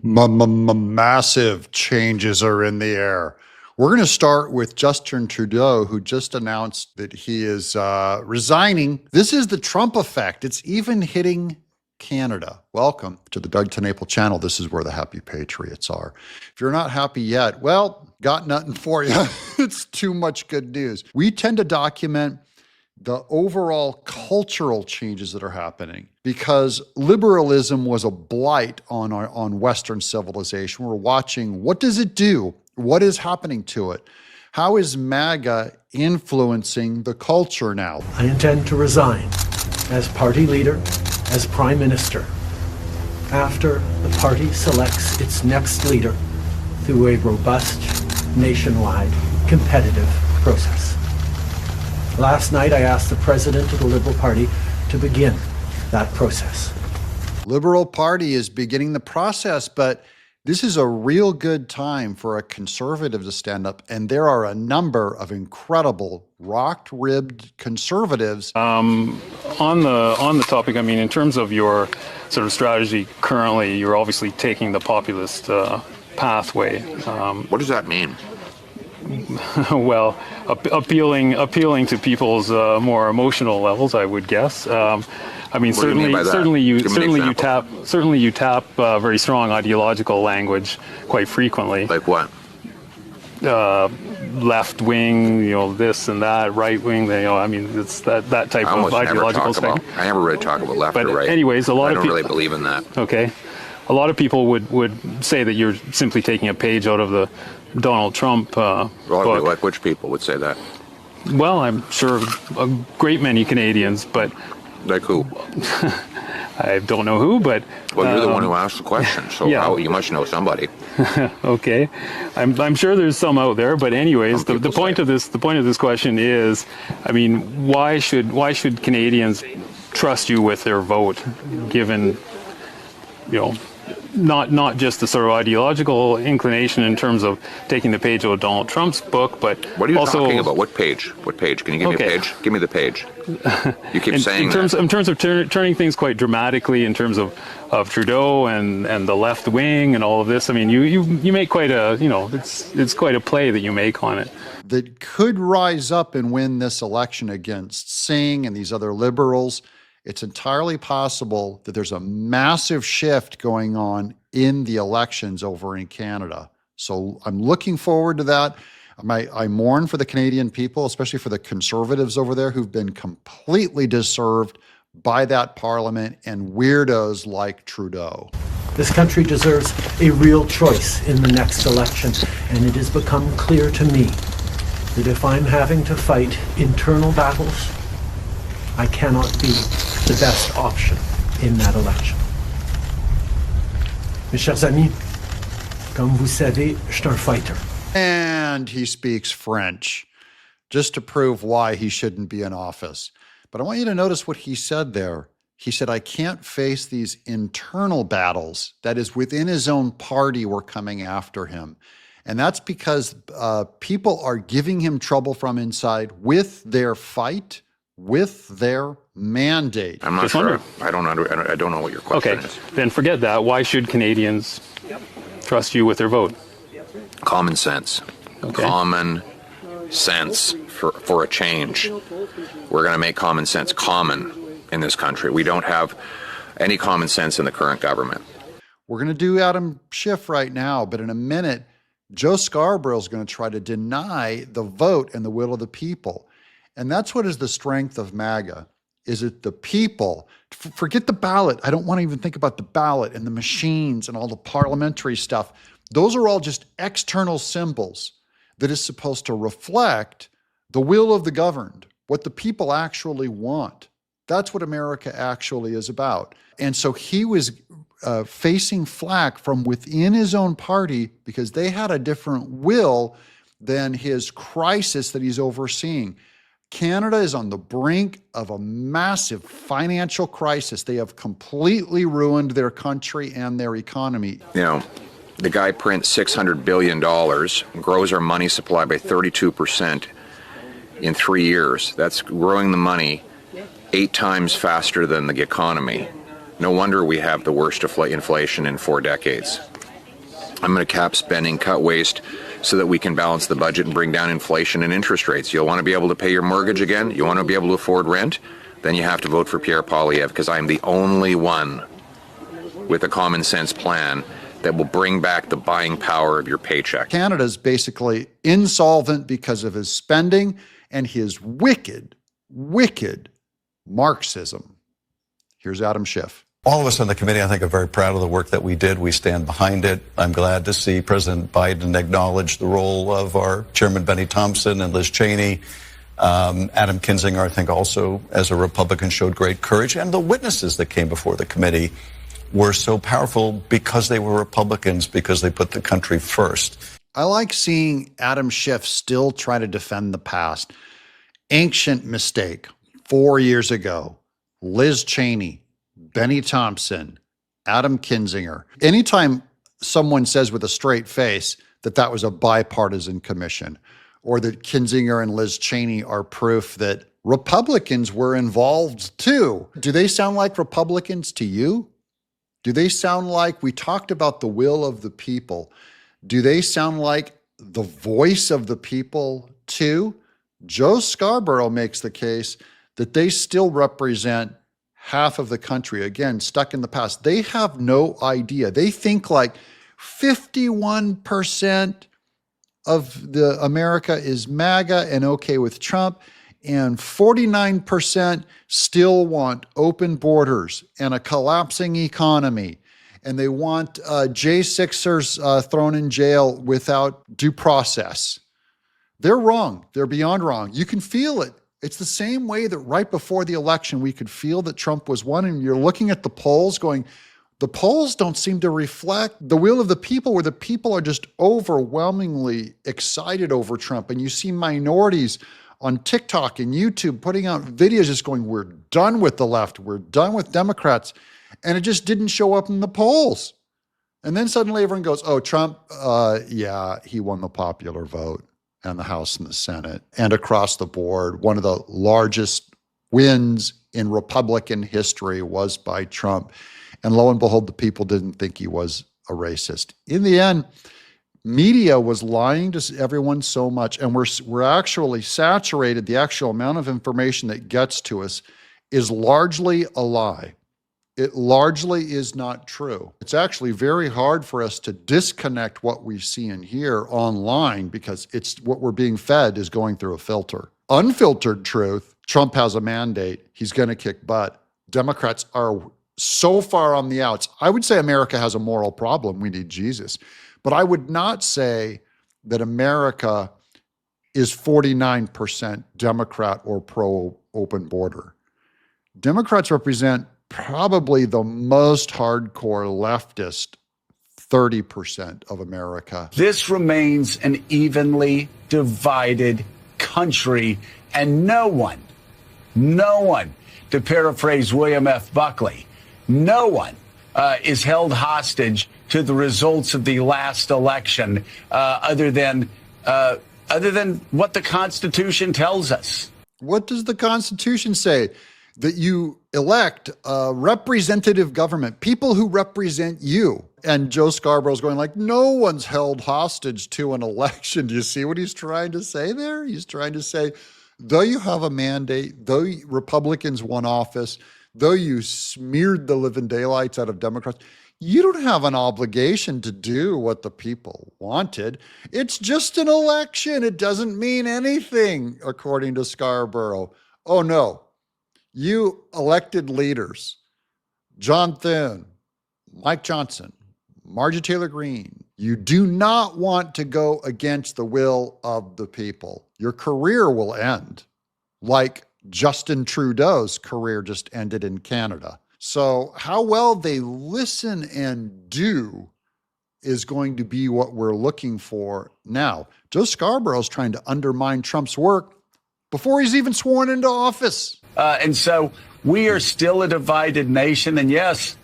Massive changes are in the air. We're going to start with Justin Trudeau, who just announced that he is resigning. This is the Trump effect. It's even hitting Canada. Welcome to the Doug TenNapel channel. This is where the happy patriots are. If you're not happy yet, well, got nothing for you. It's too much good news. We tend to document the overall cultural changes that are happening because liberalism was a blight on Western civilization. We're watching, what does it do? What is happening to it? How is MAGA influencing the culture now? I intend to resign as party leader, as prime minister, after the party selects its next leader through a robust, nationwide, competitive process. Last night, I asked the president of the Liberal Party to begin that process. Liberal Party is beginning the process, but this is a real good time for a conservative to stand up, and there are a number of incredible rock-ribbed conservatives. On the topic, I mean, in terms of your sort of strategy currently, you're obviously taking the populist pathway. What does that mean? Well, appealing to people's more emotional levels, I would guess. I mean, certainly you tap very strong ideological language quite frequently. Like what? Left wing, this and that, right wing. I mean, it's that type of ideological spectrum. I never really talk about left or right. Anyways, a lot of people don't really believe in that. Okay, a lot of people would say that you're simply taking a page out of the Donald Trump book. Like which people would say that? Well, I'm sure a great many Canadians, but like who? I don't know who, but well, you're the one who asked the question, so yeah. You must know somebody. Okay, I'm sure there's some out there, but anyways, the point of this question is, I mean, why should Canadians trust you with their vote, given not just the sort of ideological inclination in terms of taking the page out of Donald Trump's book, but what are you also talking about? What page? What page? Can you give me a page? Give me the page. You keep saying in terms of turning things quite dramatically in terms of Trudeau and the left wing and all of this. I mean, you make quite a it's quite a play that you make on it. That could rise up and win this election against Singh and these other liberals. It's entirely possible that there's a massive shift going on in the elections over in Canada. So I'm looking forward to that. I mourn for the Canadian people, especially for the conservatives over there who've been completely disserved by that parliament and weirdos like Trudeau. This country deserves a real choice in the next election, and it has become clear to me that if I'm having to fight internal battles, I cannot be the best option in that election. Mes chers amis, comme vous savez, je suis un fighter. And he speaks French, just to prove why he shouldn't be in office. But I want you to notice what he said there. He said, I can't face these internal battles that is within his own party were coming after him. And that's because people are giving him trouble from inside with their fight, with their mandate. I'm not sure. I don't know what your question is. Okay, then forget that. Why should Canadians trust you with their vote? Common sense. Okay. Common sense for a change. We're going to make common sense common in this country. We don't have any common sense in the current government. We're going to do Adam Schiff right now, but in a minute, Joe Scarborough is going to try to deny the vote and the will of the people. And that's what is the strength of MAGA. Is it the people? Forget the ballot. I don't want to even think about the ballot and the machines and all the parliamentary stuff. Those are all just external symbols that is supposed to reflect the will of the governed, what the people actually want. That's what America actually is about. And so he was facing flack from within his own party because they had a different will than his crisis that he's overseeing. Canada is on the brink of a massive financial crisis. They have completely ruined their country and their economy. The guy prints $600 billion, grows our money supply by 32% in 3 years. That's growing the money 8 times faster than the economy. No wonder we have the worst inflation in 4 decades. I'm going to cap spending, cut waste, so that we can balance the budget and bring down inflation and interest rates. You'll want to be able to pay your mortgage again? You want to be able to afford rent? Then you have to vote for Pierre Poilievre, because I'm the only one with a common sense plan that will bring back the buying power of your paycheck. Canada's basically insolvent because of his spending and his wicked, wicked Marxism. Here's Adam Schiff. All of us on the committee, I think, are very proud of the work that we did. We stand behind it. I'm glad to see President Biden acknowledge the role of our Chairman Benny Thompson and Liz Cheney. Adam Kinzinger, I think, also, as a Republican, showed great courage. And the witnesses that came before the committee were so powerful because they were Republicans, because they put the country first. I like seeing Adam Schiff still try to defend the past. Ancient mistake 4 years ago. Liz Cheney, Benny Thompson, Adam Kinzinger. Anytime someone says with a straight face that that was a bipartisan commission, or that Kinzinger and Liz Cheney are proof that Republicans were involved too, do they sound like Republicans to you? Do they sound like, we talked about the will of the people, do they sound like the voice of the people too? Joe Scarborough makes the case that they still represent half of the country, again, stuck in the past. They have no idea. They think like 51% of the America is MAGA and okay with Trump, and 49% still want open borders and a collapsing economy. And they want J6ers thrown in jail without due process. They're wrong. They're beyond wrong. You can feel it. It's the same way that right before the election, we could feel that Trump was won, and you're looking at the polls going, the polls don't seem to reflect the will of the people, where the people are just overwhelmingly excited over Trump. And you see minorities on TikTok and YouTube putting out videos just going, we're done with the left, we're done with Democrats. And it just didn't show up in the polls. And then suddenly everyone goes, oh, Trump, yeah, he won the popular vote and the House and the Senate. And across the board, one of the largest wins in Republican history was by Trump. And lo and behold, the people didn't think he was a racist. In the end, media was lying to everyone so much, and we're actually saturated. The actual amount of information that gets to us is largely a lie. It largely is not true. It's actually very hard for us to disconnect what we see and hear online, because it's what we're being fed is going through a filter. Unfiltered truth, Trump has a mandate. He's going to kick butt. Democrats are so far on the outs. I would say America has a moral problem. We need Jesus. But I would not say that America is 49% Democrat or pro-open border. Democrats represent probably the most hardcore leftist 30% of America. This remains an evenly divided country, and no one, to paraphrase William F. Buckley, no one is held hostage to the results of the last election, other than what the Constitution tells us. What does the Constitution say? That you elect a representative government, people who represent you. And Joe Scarborough's going like, no one's held hostage to an election. Do you see what he's trying to say there? He's trying to say, though you have a mandate, though Republicans won office, though you smeared the living daylights out of Democrats, you don't have an obligation to do what the people wanted. It's just an election. It doesn't mean anything, according to Scarborough. Oh, no. You elected leaders, John Thune, Mike Johnson, Marjorie Taylor Greene, you do not want to go against the will of the people. Your career will end, like Justin Trudeau's career just ended in Canada. So how well they listen and do is going to be what we're looking for now. Joe Scarborough is trying to undermine Trump's work before he's even sworn into office. And so we are still a divided nation. And yes,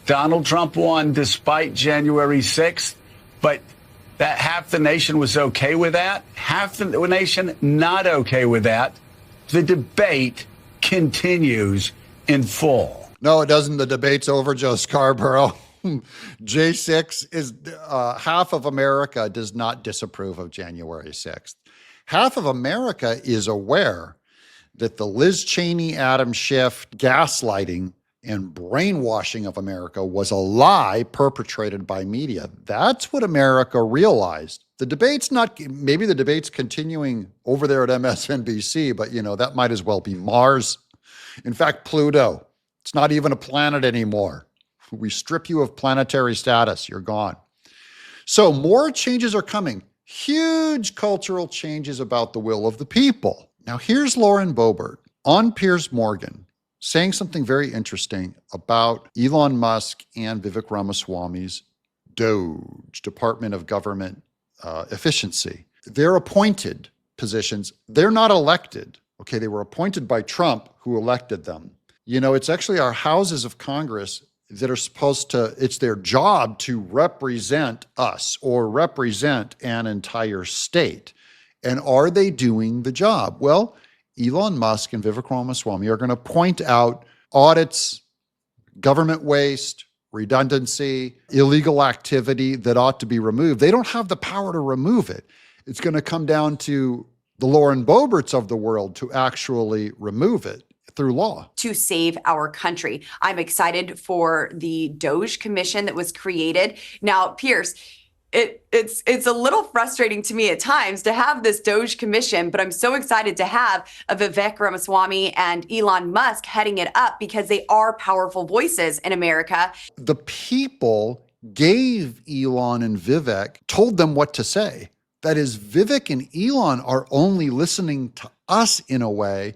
Donald Trump won despite January 6th, but that half the nation was okay with that. Half the nation not okay with that. The debate continues in full. No, it doesn't. The debate's over, Joe Scarborough. J6 is half of America does not disapprove of January 6th. Half of America is aware that the Liz Cheney, Adam Schiff gaslighting and brainwashing of America was a lie perpetrated by media. That's what America realized. The debate's not, maybe the debate's continuing over there at MSNBC, but that might as well be Mars. In fact, Pluto, it's not even a planet anymore. We strip you of planetary status, you're gone. So more changes are coming. Huge cultural changes about the will of the people. Now here's Lauren Boebert on Piers Morgan saying something very interesting about Elon Musk and Vivek Ramaswamy's DOGE, Department of Government Efficiency. They're appointed positions. They're not elected. Okay, they were appointed by Trump, who elected them. It's actually our houses of Congress that are supposed to, it's their job to represent us or represent an entire state. And are they doing the job? Well, Elon Musk and Vivek Ramaswamy are going to point out audits, government waste, redundancy, illegal activity that ought to be removed. They don't have the power to remove it. It's going to come down to the Lauren Boeberts of the world to actually remove it through law. To save our country. I'm excited for the DOGE commission that was created. Now, Piers, it's a little frustrating to me at times to have this DOGE commission, but I'm so excited to have a Vivek Ramaswamy and Elon Musk heading it up because they are powerful voices in America. The people gave Elon and Vivek, told them what to say. That is, Vivek and Elon are only listening to us in a way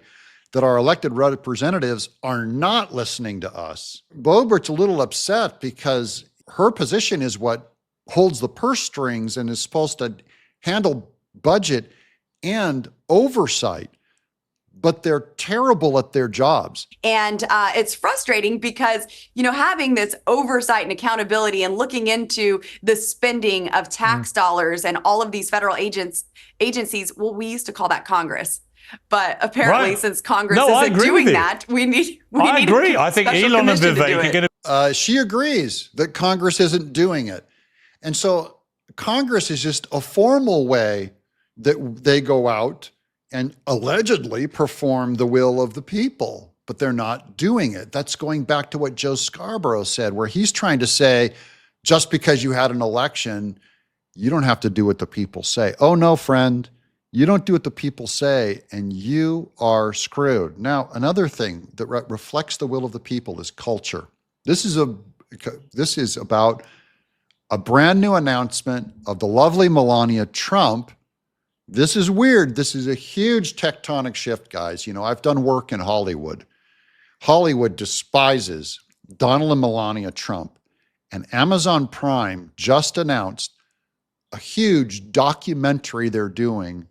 that our elected representatives are not listening to us. Boebert's a little upset because her position is what holds the purse strings and is supposed to handle budget and oversight, but they're terrible at their jobs. And it's frustrating because, having this oversight and accountability and looking into the spending of tax dollars and all of these federal agencies, well, we used to call that Congress. But apparently, since Congress isn't doing that, we need I agree. I think Elon and Vivek are going to. She agrees that Congress isn't doing it. And so Congress is just a formal way that they go out and allegedly perform the will of the people, but they're not doing it. That's going back to what Joe Scarborough said, where he's trying to say, just because you had an election, you don't have to do what the people say. Oh, no, friend. You don't do what the people say, and you are screwed. Now, another thing that reflects the will of the people is culture. This is about a brand new announcement of the lovely Melania Trump. This is weird. This is a huge tectonic shift, guys. I've done work in Hollywood. Hollywood despises Donald and Melania Trump, and Amazon Prime just announced a huge documentary they're doing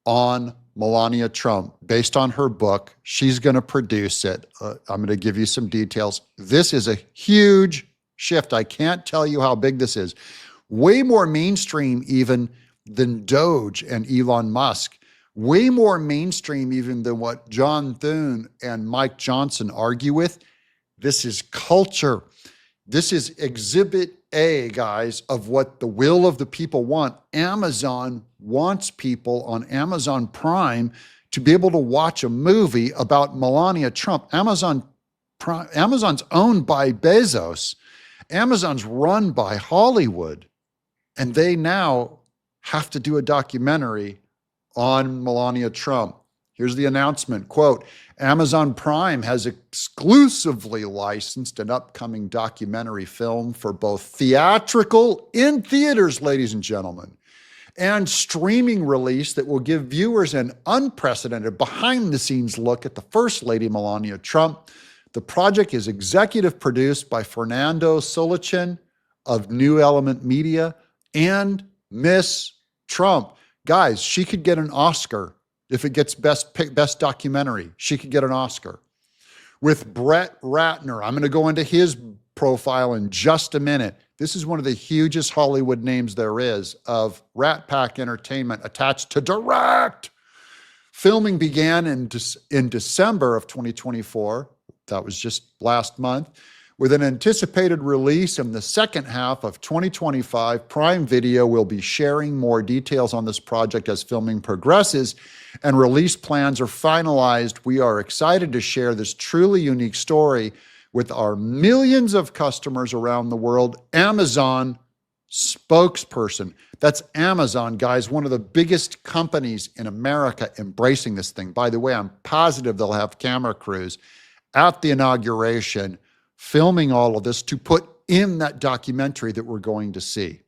on Melania Trump based on her book. She's going to produce it. I'm going to give you some details. This is a huge shift. I can't tell you how big this is. Way more mainstream even than Doge and Elon Musk. Way more mainstream even than what John Thune and Mike Johnson argue with. This is culture. This is exhibit A, guys, of what the will of the people want. Amazon wants people on Amazon Prime to be able to watch a movie about Melania Trump. Amazon's owned by Bezos. Amazon's run by Hollywood. And they now have to do a documentary on Melania Trump. Here's the announcement, quote, Amazon Prime has exclusively licensed an upcoming documentary film for both theatrical in theaters, ladies and gentlemen, and streaming release that will give viewers an unprecedented behind-the-scenes look at the First Lady Melania Trump. The project is executive produced by Fernando Solichin of New Element Media and Miss Trump. Guys, she could get an Oscar. If it gets best documentary, she could get an Oscar. With Brett Ratner, I'm going to go into his profile in just a minute. This is one of the hugest Hollywood names there is of Rat Pack Entertainment attached to direct. Filming began in December of 2024. That was just last month, With an anticipated release in the second half of 2025, Prime Video will be sharing more details on this project as filming progresses and release plans are finalized. We are excited to share this truly unique story with our millions of customers around the world. Amazon spokesperson. That's Amazon, guys, one of the biggest companies in America embracing this thing. By the way, I'm positive they'll have camera crews at the inauguration filming all of this to put in that documentary that we're going to see.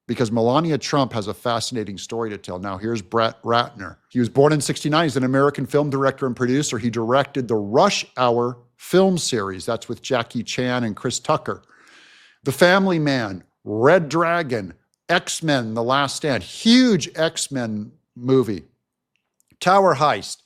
Because Melania Trump has a fascinating story to tell. Now, here's Brett Ratner. He was born in '69. He's an American film director and producer. He directed the Rush Hour film series. That's with Jackie Chan and Chris Tucker. The Family Man, Red Dragon, X-Men, The Last Stand, huge X-Men movie, Tower Heist,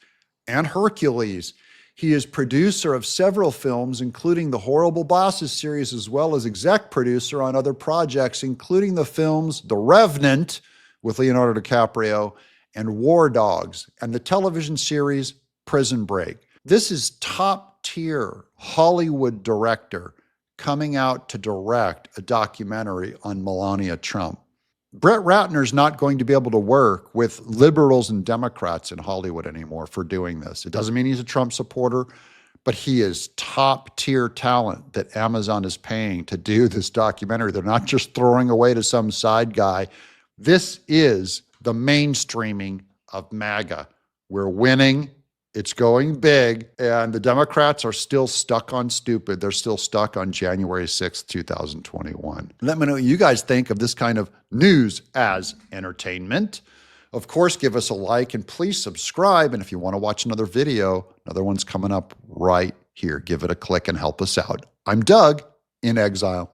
and Hercules. He is producer of several films, including the Horrible Bosses series, as well as exec producer on other projects, including the films The Revenant with Leonardo DiCaprio and War Dogs, and the television series Prison Break. This is top-tier Hollywood director coming out to direct a documentary on Melania Trump. Brett Ratner's not going to be able to work with liberals and Democrats in Hollywood anymore for doing this. It doesn't mean he's a Trump supporter, but he is top-tier talent that Amazon is paying to do this documentary. They're not just throwing away to some side guy. This is the mainstreaming of MAGA. We're winning. It's going big, and the Democrats are still stuck on stupid. They're still stuck on January 6th, 2021. Let me know what you guys think of this kind of news as entertainment. Of course, give us a like and please subscribe. And if you want to watch another video, another one's coming up right here. Give it a click and help us out. I'm Doug in Exile.